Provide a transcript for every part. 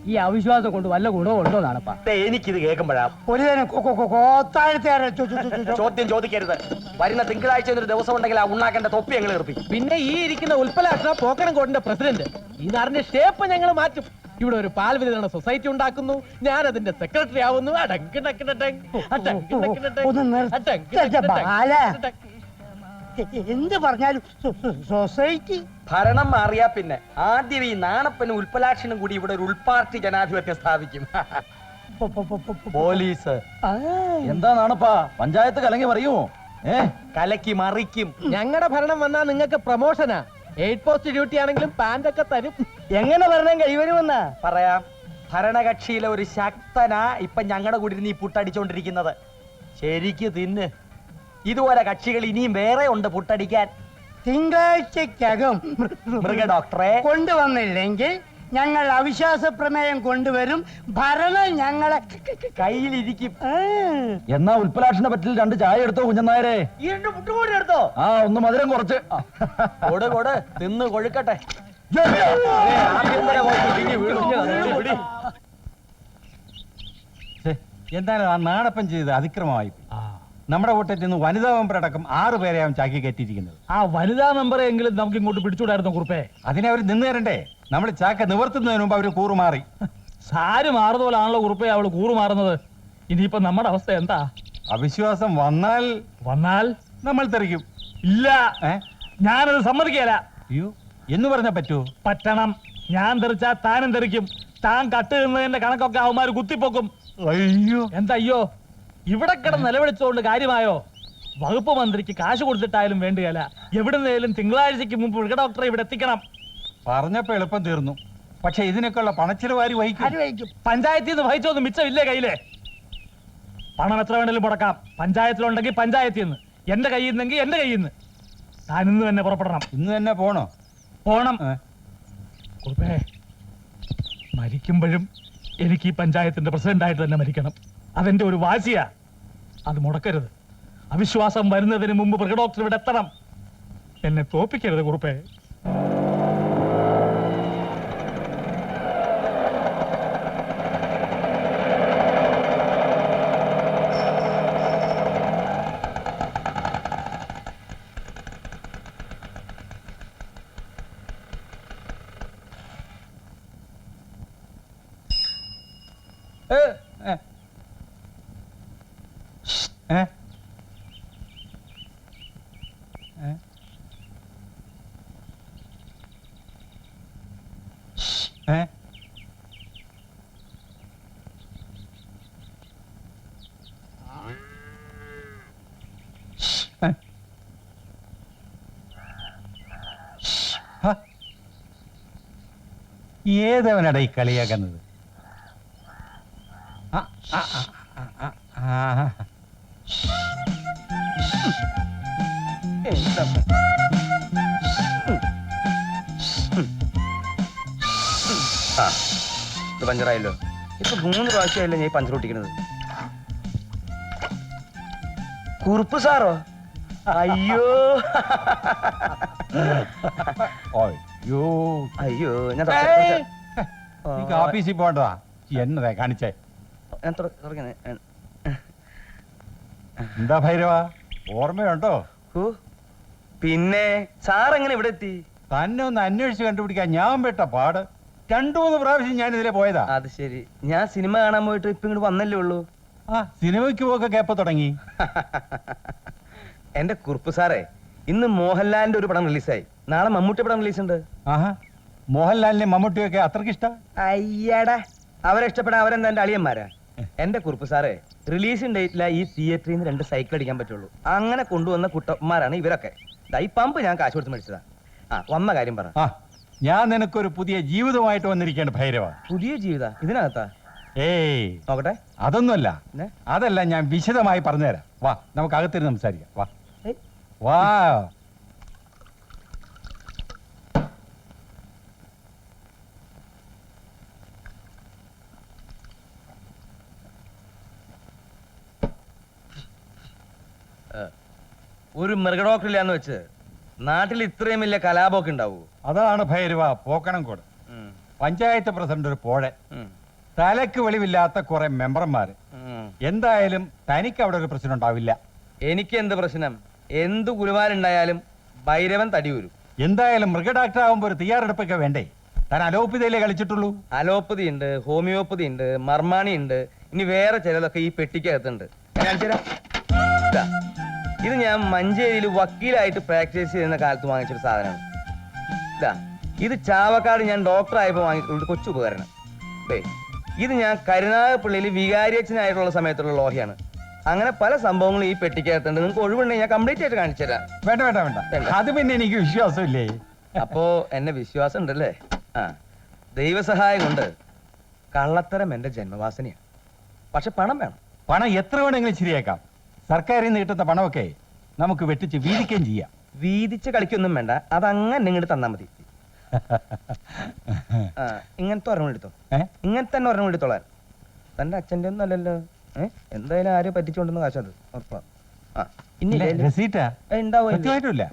ഈ അവിശ്വാസം കൊണ്ട് വല്ല ഗുണവും ഉണ്ടോ നാണപ്പാ? എനിക്കിത് കേൾക്കുമ്പോഴാ ഒരു ചോദ്യം ചോദിക്കരുത്. വരുന്ന തിങ്കളാഴ്ച ഒരു ദിവസം ഉണ്ടെങ്കിൽ ആ ഉണ്ണാക്കന്റെ തൊപ്പി ഞങ്ങൾ എറിപ്പിക്കും. പിന്നെ ഈ ഇരിക്കുന്ന ഉൽപ്പലാക്ഷ പോക്കണം കോട്ടിന്റെ പ്രസിഡന്റ്. ഈ നാടിന്റെ ഷേപ്പ് ഞങ്ങൾ മാറ്റും. ഇവിടെ ഒരു പാൽ വിതരണ സൊസൈറ്റി ഉണ്ടാക്കുന്നു. ഞാൻ അതിന്റെ സെക്രട്ടറി ആവുന്നു. എന്ത് പറഞ്ഞാലും സൊസൈറ്റി ഭരണം മാറിയാ പിന്നെ ആദ്യം ഈ നാണപ്പനും ഉൽപ്പലാക്ഷനും കൂടി ഇവിടെ ഒരു ഉൾപാർട്ടി ജനാധിപത്യം സ്ഥാപിക്കും. പോലീസ് എന്താ നാണപ്പാ, പഞ്ചായത്ത് കലങ്ങി മറിയുമോ? കലക്കി മറിക്കും. ഞങ്ങളുടെ ഭരണം വന്നാൽ നിങ്ങൾക്ക് പ്രൊമോഷനാ. 8 പോസ്റ്റ് ഡ്യൂട്ടി ആണെങ്കിലും പാൻറ്റൊക്കെ തരും. എങ്ങനെ ഭരണം കൈവരുമെന്നാ പറയാം. ഭരണകക്ഷിയിലെ ഒരു ശക്തനാ ഇപ്പൊ ഞങ്ങളുടെ കൂടി ഇരുന്ന് ഈ പുട്ടടിച്ചോണ്ടിരിക്കുന്നത്. ശരിക്ക് തിന്ന്. ഇതുപോലെ കക്ഷികൾ ഇനിയും വേറെ ഉണ്ട് പുട്ടടിക്കാൻ. തിങ്കളാഴ്ചക്കകം മൃഗ ഡോക്ടറെ കൊണ്ടുവന്നില്ലെങ്കിൽ ഞങ്ങൾ അവിശ്വാസ പ്രമേയം കൊണ്ടുവരും. ഭരണം ഞങ്ങളെ കയ്യിലിരിക്കും. എന്നാ ഉൽപ്പലാക്ഷനെ പറ്റിൽ 2 ചായ എടുത്തോ കുഞ്ഞനായരെ. ഈ 2 പുട്ടും കൂടി എടുത്തോ? ആ, ഒന്ന് മധുരം കുറച്ച് കൊട് തിന്ന് കൊഴുക്കട്ടെ. എന്തായാലും ആ നാണപ്പൻ ചെയ്ത് അതിക്രമമായി. നമ്മുടെ കൂട്ടത്തിൽ നിന്ന് വനിതാ മെമ്പർ അടക്കം 6 പേരെ അവൻ ചാക്കി കയറ്റിയിരിക്കുന്നത്. ആ വനിതാ മെമ്പറെ എങ്കിലും നമുക്ക് ഇങ്ങോട്ട് പിടിച്ചുകൂടായിരുന്നു കുറുപ്പേ. അതിനെ അവർ നിന്ന് തരണ്ടേ? നമ്മൾ ചാക്ക നിവർത്തുന്നതിന് മുമ്പ് അവര് കൂറുമാറി. സാര് മാറുന്ന പോലാണല്ലോ കുറുപ്പേ അവള് കൂറുമാറുന്നത്. ഇനിയിപ്പോ നമ്മുടെ അവസ്ഥ എന്താ? അവിശ്വാസം വന്നാൽ നമ്മൾ തെറിക്കും. ഇല്ല, ഞാനത് സമ്മതിക്കല. അയ്യോ, എന്ന് പറഞ്ഞാ പറ്റുമോ? പറ്റണം. ഞാൻ തെറിച്ചാ താനും തെറിക്കും. താൻ കട്ട് നിന്നതിന്റെ കണക്കൊക്കെ അവന്മാര് കുത്തിപ്പോക്കും. അയ്യോ, എന്താ അയ്യോ? ഇവിടെ കിടന്ന് നിലവിളിച്ചുകൊണ്ട് കാര്യമായോ? വകുപ്പ് മന്ത്രിക്ക് കാശ് കൊടുത്തിട്ടായാലും വേണ്ടിയല്ല, എവിടുന്നേലും തിങ്കളാഴ്ചക്ക് മുമ്പ് മൃഗ ഡോക്ടറെ ഇവിടെ എത്തിക്കണം. പറഞ്ഞപ്പോ എളുപ്പം തീർന്നു. പക്ഷെ ഇതിനൊക്കെയുള്ള പണച്ചിലവാരി വഹിക്കും. പഞ്ചായത്തിൽ നിന്ന് വഹിച്ചൊന്നും മിച്ചമില്ലേ കയ്യില്? പണം എത്ര വേണേലും മുടക്കാം. പഞ്ചായത്തിലുണ്ടെങ്കിൽ പഞ്ചായത്തിൽ നിന്ന്, എന്റെ കയ്യിൽ നിന്നെങ്കിൽ എന്റെ കയ്യിൽ നിന്ന്. താൻ ഇന്ന് തന്നെ പുറപ്പെടണം. ഇന്ന് തന്നെ പോണം. കുറുപ്പേ, മരിക്കുമ്പോഴും എനിക്ക് ഈ പഞ്ചായത്തിന്റെ പ്രസിഡന്റായിട്ട് തന്നെ മരിക്കണം. അതെന്റെ ഒരു വാശിയാ. അത് മുടക്കരുത്. അവിശ്വാസം വരുന്നതിന് മുമ്പ് മൃഗ ഡോക്ടർ ഇവിടെ എത്തണം. എന്നെ തോപ്പിക്കരുത് കുറുപ്പേ. ഏതവനട ഈ കളിയാക്കുന്നത്? ഇത് പഞ്ചറായല്ലോ. ഇപ്പൊ 3 പ്രാവശ്യമായല്ലോ ഞാൻ പഞ്ചർ ഒട്ടിക്കണത്. കുറുപ്പ് സാറോ? അയ്യോ അയ്യോ, ഞാൻ ഓഫീസിൽ പോണ്ടതാ. എന്നതാ കാണിച്ചേ? എന്താ ഭൈരവ, ഓർമ്മയുണ്ടോ? പിന്നെ സാർ എങ്ങനെ ഇവിടെ എത്തി? തന്നെ ഒന്ന് അന്വേഷിച്ച് കണ്ടുപിടിക്കാൻ ഞാൻ പെട്ട പാട്. 2-3 പ്രാവശ്യം ഞാൻ ഇതിലെ പോയതാ. അത് ശരി. ഞാൻ സിനിമ കാണാൻ പോയിട്ട് ഇപ്പൊ ഇങ്ങോട്ട് വന്നല്ലേ ഉള്ളൂ. സിനിമയ്ക്ക് പോക്കെ കേപ്പ തുടങ്ങി. എന്റെ കുറുപ്പ് സാറേ, ഇന്ന് മോഹൻലാലിന്റെ ഒരു പടം റിലീസായി. നാളെ മമ്മൂട്ടി പടം റിലീസ് ഉണ്ട്. മോഹൻലാലിനെ മമ്മൂട്ടിയൊക്കെ അത്രക്ക് ഇഷ്ടം? അയ്യടാ, അവരെ ഇഷ്ടപ്പെടാൻ അവരെന്താ എന്റെ അളിയന്മാരാ? എന്റെ കുറുപ്പ് സാറേ, റിലീസിംഗ് ഡേറ്റില ഈ തിയേറ്ററിൽ നിന്ന് 2 സൈക്കിൾ അടിക്കാൻ പറ്റുള്ളൂ. അങ്ങനെ കൊണ്ടുവന്ന കുട്ടന്മാരാണ് ഇവരൊക്കെ. ഈ പമ്പ് ഞാൻ കാശ് കൊടുത്ത് മേടിച്ചതാ. വന്ന കാര്യം പറ. ഞാൻ നിനക്കൊരു പുതിയ ജീവിതമായിട്ട് വന്നിരിക്കേണ്ട ഭൈരവ. പുതിയ ജീവിത ഇതിനകത്താ? നോക്കട്ടെ. അതൊന്നുമല്ല, അതല്ല, ഞാൻ വിശദമായി പറഞ്ഞുതരാം. വാ, നമുക്ക് അകത്തിരുന്ന് സംസാരിക്കാം. വാ വാ. ഒരു മൃഗ ഡോക്ടറില്ലാന്ന് വെച്ച് നാട്ടിൽ ഇത്രയും വലിയ കലാപമൊക്കെ ഉണ്ടാവൂ? അതാണ് ഭൈരവ പോക്കണം കൂടെ. പഞ്ചായത്ത് പ്രസിഡന്റ് ഒരു പോഴൻ, ഉം. തലക്ക് വെളിവില്ലാത്ത കുറെ മെമ്പർമാര്. ഉം. എന്തായാലും തനിക്ക് അവിടെ ഒരു പ്രശ്നം ഉണ്ടാവില്ല. എനിക്ക് എന്ത് പ്രശ്നം? എന്ത് കുലുമാലുണ്ടായാലും ഭൈരവൻ തടിയൂരും. എന്തായാലും മൃഗ ഡോക്ടർ ആകുമ്പോ ഒരു തയ്യാറെടുപ്പൊക്കെ വേണ്ടേ? താൻ അലോപ്പതിയിലേ കളിച്ചിട്ടുള്ളൂ. അലോപ്പതി ഉണ്ട്, ഹോമിയോപ്പതി ഉണ്ട്, മർമാണി ഉണ്ട്, ഇനി വേറെ ചിലതൊക്കെ ഈ പെട്ടിക്കകത്തുണ്ട്. ഞാൻ കാണിച്ചു തരാം. ഇതാ, ഇത് ഞാൻ മഞ്ചേരിയിൽ വക്കീലായിട്ട് പ്രാക്ടീസ് ചെയ്യുന്ന കാലത്ത് വാങ്ങിച്ചൊരു സാധനമാണ്. ഇതാ, ഇത് ചാവക്കാട് ഞാൻ ഡോക്ടറായപ്പോൾ വാങ്ങിയിട്ടുള്ള കൊച്ചു ഉപകരണം. ഇത് ഞാൻ കരുനാഗപ്പള്ളിയിൽ വികാരിയച്ഛനായിട്ടുള്ള സമയത്തുള്ള ലോഹയാണ്. അങ്ങനെ പല സംഭവങ്ങളും ഈ പെട്ടിക്കകത്തുണ്ട്. നിങ്ങൾക്ക് ഒഴിവുണ്ടെങ്കിൽ ഞാൻ കംപ്ലീറ്റ് ആയിട്ട് കാണിച്ചു തരാം. വേണ്ട വേണ്ട വേണ്ട, അത് പിന്നെ എനിക്ക് വിശ്വാസമില്ലേ. അപ്പോ എന്നെ വിശ്വാസം ഉണ്ടല്ലേ? ആ, ദൈവസഹായം കൊണ്ട് കള്ളത്തരം എന്റെ ജന്മവാസനയാണ്. പക്ഷെ പണം വേണം. പണം എത്ര വേണമെങ്കിലും ശരിയാക്കാം. സർക്കാരിൽ നിന്ന് കിട്ടുന്ന പണമൊക്കെ നമുക്ക് വെട്ടിച്ച് വീതിക്കുകയും ചെയ്യാം. വീതിച്ച് കളിക്കൊന്നും വേണ്ട, അതങ്ങനെ ഇങ്ങോട്ട് തന്നാ മതി. ആ, ഇങ്ങനത്തെ ഒരെണ്ണം എടുത്തോ. ഇങ്ങനത്തെ തന്നെ ഒരെണ്ണം എടുത്തോളാൻ. തന്റെ അച്ഛന്റെ ഒന്നും അല്ലല്ലോ. എന്തായാലും ആരും പറ്റിച്ചോണ്ടെന്ന് കാശത് ഉറപ്പാ. ആ, ഇനി രസീറ്റാ ഉണ്ടാവും. സത്യമായിട്ടുമില്ല.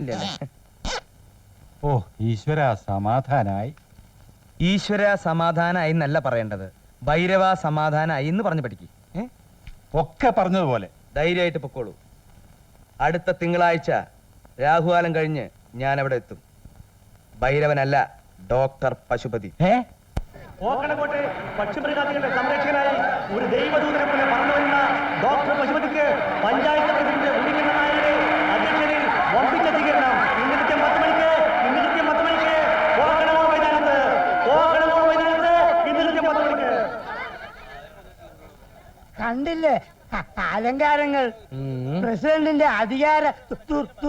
ഓ ഈശ്വര സമാധാനായി. ഈശ്വര സമാധാനായി എന്നല്ല പറയേണ്ടത്, ഭൈരവ സമാധാനായി എന്ന് പറഞ്ഞു പഠിക്കും. ഒക്കെ പറഞ്ഞതുപോലെ ധൈര്യമായിട്ട് പൊക്കോളൂ. അടുത്ത തിങ്കളാഴ്ച രാഹുകാലം കഴിഞ്ഞ് ഞാൻ അവിടെ എത്തും. ഭൈരവനല്ല, ഡോക്ടർ പശുപതി. ഓക്കണക്കോട്ടെ പക്ഷിമൃഗാദികളുടെ സംരക്ഷകനായി ഒരു ദൈവദൂതനെ പോലെ പറഞ്ഞു വരുന്ന ഡോക്ടർ പശുപതിക്ക് പഞ്ചായത്ത് പ്രസിഡന്റ് ഉണ്ണിക്കണ്ണൻ നായരുടെ അധ്യക്ഷതയിൽ വമ്പിച്ച സ്വീകരണം. ഇന്ന് കൃത്യം 10 മണിക്ക് ഓക്കണക്കോട് മൈതാനത്ത് ഇന്ന് കൃത്യം 10 മണിക്ക്. കണ്ടില്ലേ അലങ്കാരങ്ങൾ? പ്രസിഡന്റിന്റെ അധികാര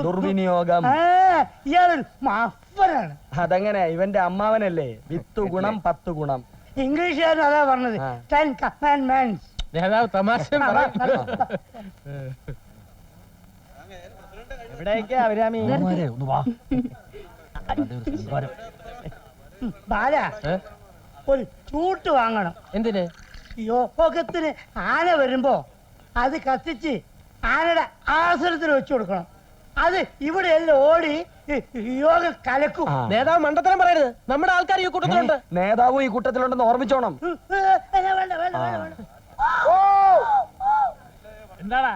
ദുർവിനിയോഗം. ഇയാളൊരു മഫനാണ്. അതങ്ങനെ, ഇവന്റെ അമ്മാവനല്ലേ? 10 ഗുണം 10 ഗുണം. ഇംഗ്ലീഷുകാരൻ അതാ പറഞ്ഞത്. 10 commandments. നേതാവ് തമാശ ബാല ഒരു ചൂട്ട് വാങ്ങണം. എന്തിന്? യോഗത്തിന് ആന വരുമ്പോ അത് കത്തിച്ച് ആനയുടെ ആസനത്തിൽ വെച്ചു കൊടുക്കണം. അത് ഇവിടെ എല്ലാം ഓടി യോഗം കലക്കും. നേതാവ് മണ്ടത്തരം പറയരുത്. നമ്മുടെ ആൾക്കാർ ഈ കൂട്ടത്തിലുണ്ട്. നേതാവും ഈ കൂട്ടത്തിലുണ്ടെന്ന് ഓർമ്മിച്ചോണം. വേണ്ട വേണ്ട വേണ്ട. എന്താടാ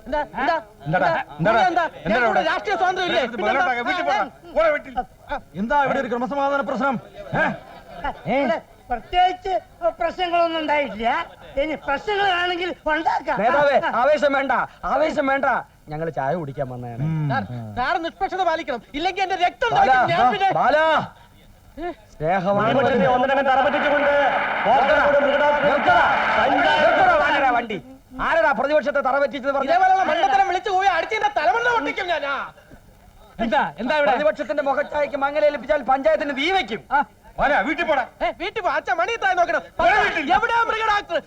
എന്താ എന്താ എന്താടാ? എന്താ എന്താ എന്താടാ ഇവിടെ ഇവിടെ? രാഷ്ട്രീയ സ്വാതന്ത്ര്യം ഇല്ലേ? എന്താ ഇവിടെ ഒരു ക്രമസമാധാന പ്രശ്നം? ഇവിടെ പ്രത്യേകിച്ച് പ്രശ്നങ്ങളൊന്നും ഉണ്ടായിട്ടില്ല. ഇനി പ്രശ്നങ്ങളാണെങ്കിൽ ഉണ്ടാക്കാം. നേതാവേ, ആവേശം വേണ്ട, ആവേശം വേണ്ട. ഞങ്ങൾ ചായ കുടിക്കാൻ വന്നതാണ്. സാറ് നിഷ്പക്ഷത പാലിക്കണം, ഇല്ലെങ്കിൽ എന്റെ രക്തം തിളയ്ക്കും. ഞാൻ പിന്നെ ദൈവത്തിന്റെ ഒന്നരങ്ങൻ തറപറ്റിച്ചുകൊണ്ട് ഓക്കണക്കോട് മൃഗഡോക്ടർ വണ്ടി ആരടാ പ്രതിപക്ഷത്തെ തറപറ്റിച്ചത്? ഇതേപോലെയുള്ള മണ്ടത്തരം വിളിച്ചു പോയി അടിച്ചതിന്റെ തലമണ്ണ പൊട്ടിക്കും ഞാൻ. എന്താ എന്താ ഇവിടെ? പ്രതിപക്ഷത്തിന്റെ മുഖച്ചായ്ക്ക് മങ്ങലേൽപ്പിച്ചാൽ പഞ്ചായത്തിന് തീ വയ്ക്കും. വീട്ടിൽ പോടാ. വീട്ടിൽ പോ. അച്ഛൻ മണി താഴെ നോക്കണം. എവിടെയാ മൃഗഡോക്ടർ?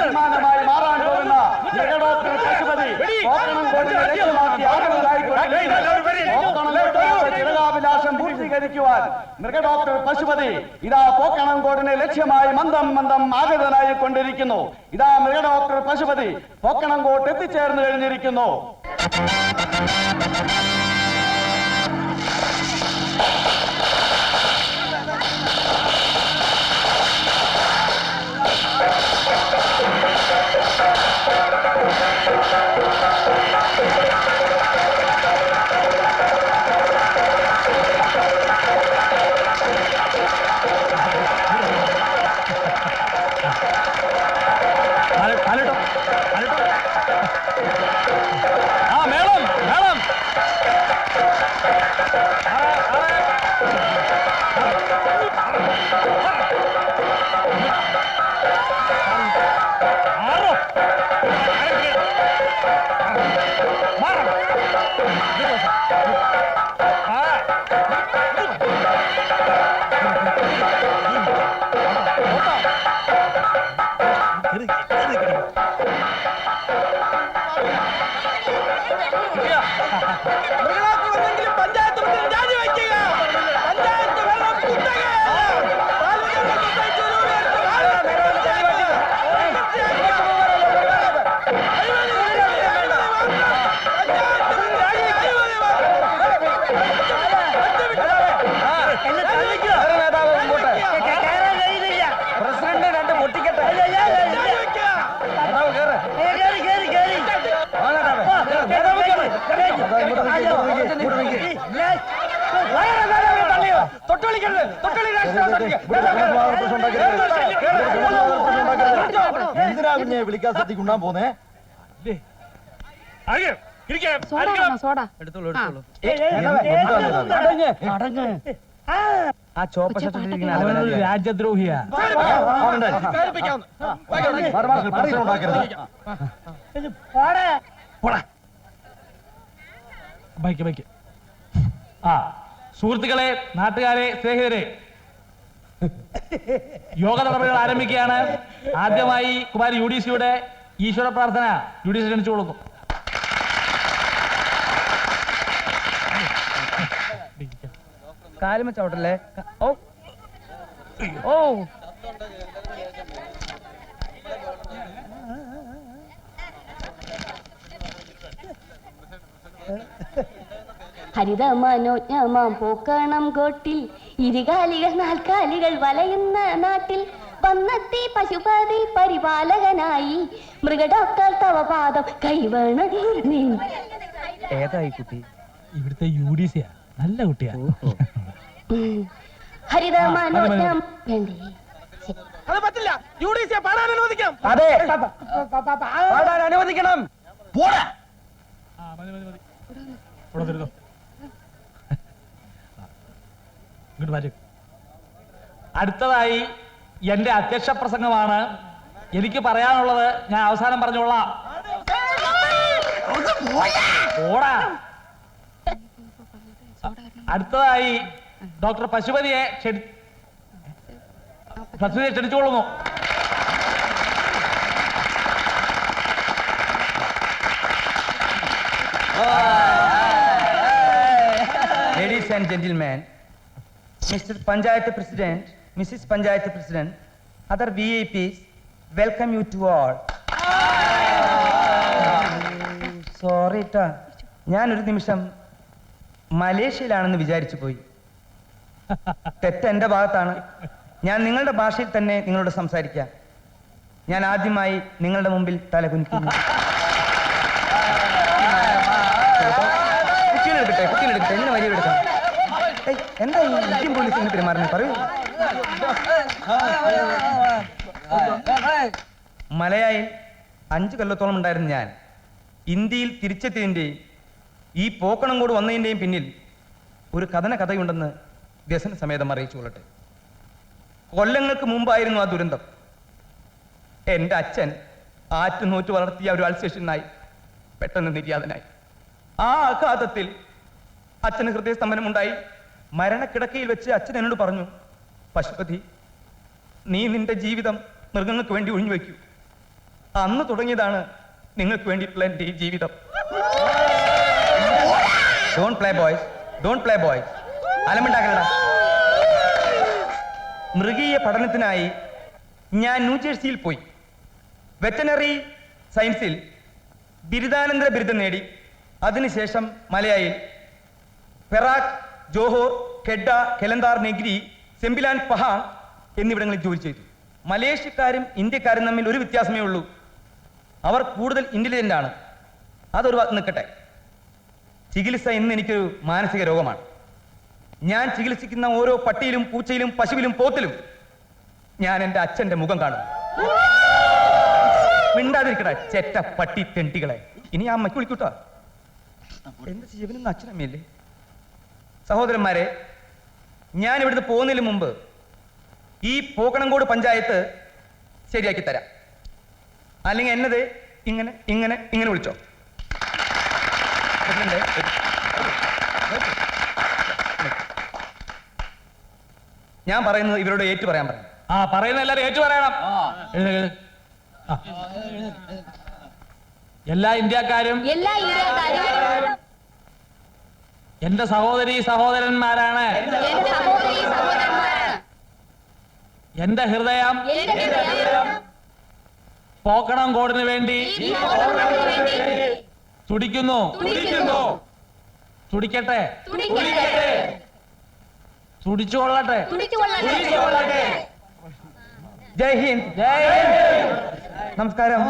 അഭിമാനമായി മാറാൻ പോകുന്ന മൃഗഡോക്ടർ പശുപതി ഓക്കണക്കോടിനെ ലക്ഷ്യമാക്കി ചിരകാഭിലാഷം പൂർത്തീകരിക്കുവാൻ മൃഗഡോക്ടർ പശുപതി ഇതാ പോക്കണംകോടിനെ ലക്ഷ്യമായി മന്ദം മന്ദം ആഗതനായി കൊണ്ടിരിക്കുന്നു. ഇതാ മൃഗഡോക്ടർ പശുപതി പോക്കണംകോട്ട് എത്തിച്ചേർന്ന് കഴിഞ്ഞിരിക്കുന്നു. മേളം മേളം പഞ്ചായത്ത് രാജിവെക്കുക. പഞ്ചായത്ത് വെള്ളം കുത്തക. തൊട്ടുകളിക്കരുത് തൊട്ടുകളി എന്തിനാ പിന്നെ വിളിക്കാൻ ശ്രദ്ധിക്ക് ഉണ്ടാൻ പോന്നേ? സോഡ വേണോ സോഡ എടുത്തോളൂ എടുത്തോളൂ അടങ്ങ് ആ ചോപ്പ ഷർട്ടിലിരിക്കുന്ന ആളെ അവനൊരു രാജ്യദ്രോഹിയാ. കയറിപ്പിക്കാവുന്ന. പ്രശ്നം ഉണ്ടാക്കരുത്. ഇത് പോടെ ബൈക്ക് ബൈക്ക്. ആ സുഹൃത്തുക്കളെ, നാട്ടുകാരെ, സ്നേഹിതരെ, യോഗ നടപടികൾ ആരംഭിക്കുകയാണ്. ആദ്യമായി കുമാരി UDC-യുടെ ഈശ്വര പ്രാർത്ഥന UDC ക്ഷണിച്ചു കൊടുക്കും. കാലുമ ചവിട്ടല്ലേ? ഓ ഓ ഹരിതമനോജ്ഞമാം പൂക്കണം കോട്ടിൽ ഇരുകാലികൾ നാൽക്കാലികൾ വലയുന്ന നാട്ടിൽ വന്നെത്തി പശുപതി പരിപാലകനായി മൃഗഡോക്ടർ തവ പാദം കൈവേണം നീ. ഏതായി കുട്ടി? ഇവിടുത്തെ UDC-യാ, നല്ല കുട്ടിയാ. ഹരിതമനോജ്ഞം വേണ്ടേ? അത് പറ്റില്ല. UDC പാടാൻ അനുവദിക്കാം. അതെ പാടാൻ അനുവദിക്കണം. പോടാ. ആ, മതി, മതി, മതി. ഇവിടെ തരുന്നോ? ഇങ്ങോട്ട് മാറ്റി. അടുത്തതായി എന്റെ അധ്യക്ഷ പ്രസംഗമാണ്. എനിക്ക് പറയാനുള്ളത് ഞാൻ അവസാനം പറഞ്ഞോളാം. ഓടാ. അടുത്തതായി doctor പശുപതിയെ ക്ഷണിച്ചുകൊള്ളുന്നു. Ladies and gentlemen, Mr. Panchayat President, Mrs. Panchayat President, other VIPs, welcome you to all. Sorry ട്ടാ, ഞാനൊരു നിമിഷം മലേഷ്യയിലാണെന്ന് വിചാരിച്ചു പോയി. തെറ്റ് എന്റെ ഭാഗത്താണ്. ഞാൻ നിങ്ങളുടെ ഭാഷയിൽ തന്നെ നിങ്ങളോട് സംസാരിക്കാം. ഞാൻ ആദ്യമായി നിങ്ങളുടെ മുമ്പിൽ തലകുനിക്കുന്നു. കുട്ടികളെടുക്കട്ടെ, എങ്ങനെ വരി എടുക്കാം? എന്താ ഈ ഇന്ത്യൻ പോലീസ് ഇങ്ങനെ പെരുമാറുന്നത്? പറയൂ. മലയായിൽ 5 കൊല്ലത്തോളം ഉണ്ടായിരുന്ന ഞാൻ ഇന്ത്യയിൽ തിരിച്ചെത്തിയതിൻ്റെയും ഈ പോക്കണംകോട് വന്നതിൻ്റെയും പിന്നിൽ ഒരു കഥയുണ്ടെന്ന് വ്യസന സമേതം അറിയിച്ചു കൊള്ളട്ടെ. കൊല്ലങ്ങൾക്ക് മുമ്പായിരുന്നു ആ ദുരന്തം. എൻ്റെ അച്ഛൻ ആറ്റുനോറ്റ് വളർത്തിയ ഒരു അൾസേഷനായി പെട്ടെന്ന് നിര്യാതനായി. ആ ആഘാതത്തിൽ അച്ഛന് ഹൃദയസ്തംഭനമുണ്ടായി. മരണക്കിടക്കയിൽ വെച്ച് അച്ഛൻ എന്നോട് പറഞ്ഞു, പശുപതി, നീ നിന്റെ ജീവിതം മൃഗങ്ങൾക്ക് വേണ്ടി ഒഴിഞ്ഞു വയ്ക്കൂ. അന്ന് തുടങ്ങിയതാണ് നിങ്ങൾക്ക് വേണ്ടിയിട്ടുള്ള എൻ്റെ ഈ ജീവിതം. Don't play boys, don't play boys. അലമുണ്ടാക്കലടാ. മൃഗീയ പഠനത്തിനായി ഞാൻ ന്യൂജേഴ്സിയിൽ പോയി. വെറ്റനറി സയൻസിൽ ബിരുദാനന്തര ബിരുദം നേടി. അതിനുശേഷം മലയായിൽ Perak, Johor, Kedah, Kelantan, Negeri, Sembilan, Pahang എന്നിവിടങ്ങളിൽ ജോലി ചെയ്തു. മലേഷ്യക്കാരും ഇന്ത്യക്കാരും തമ്മിൽ ഒരു വ്യത്യാസമേ ഉള്ളൂ. അവർ കൂടുതൽ ഇന്റലിജന്റ് ആണ്. അതൊരു വാക്ക് നിൽക്കട്ടെ. ചികിത്സ ഇന്ന് എനിക്കൊരു മാനസിക രോഗമാണ്. ഞാൻ ചികിത്സിക്കുന്ന ഓരോ പട്ടിയിലും പൂച്ചയിലും പശുവിലും പോത്തിലും ഞാൻ എൻ്റെ അച്ഛൻ്റെ മുഖം കാണുന്നു. മിണ്ടാതിരിക്കട്ടെ ചെറ്റ പട്ടി തെണ്ടികളെ. ഇനി ആ അമ്മയ്ക്ക് വിളിക്കൂട്ടോ. എന്ത് ജീവനൊന്നും അച്ഛനമ്മയല്ലേ? സഹോദരന്മാരെ, ഞാൻ ഇവിടുന്ന് പോകുന്നതിന് മുമ്പ് ഈ പോക്കണംകോട് പഞ്ചായത്ത് ശരിയാക്കി തരാം. അല്ലെങ്കിൽ എന്നത് ഇങ്ങനെ ഇങ്ങനെ ഇങ്ങനെ വിളിച്ചോ. ഞാൻ പറയുന്നത് ഇവരോട് ഏറ്റു പറയാൻ പറഞ്ഞു. ആ, പറയുന്ന എല്ലാരും ഏറ്റു പറയണം. എല്ലാ ഇന്ത്യക്കാരും എന്റെ സഹോദരി സഹോദരന്മാരാണ്. എന്റെ ഹൃദയം പോക്കണംകോടിന് വേണ്ടി തുടിക്കുന്നു. തുടിക്കട്ടെ, തുടിച്ചുകൊള്ളട്ടെ. ജയ് ഹിന്ദ്. ജയ് ഹിന്ദ്. നമസ്കാരം.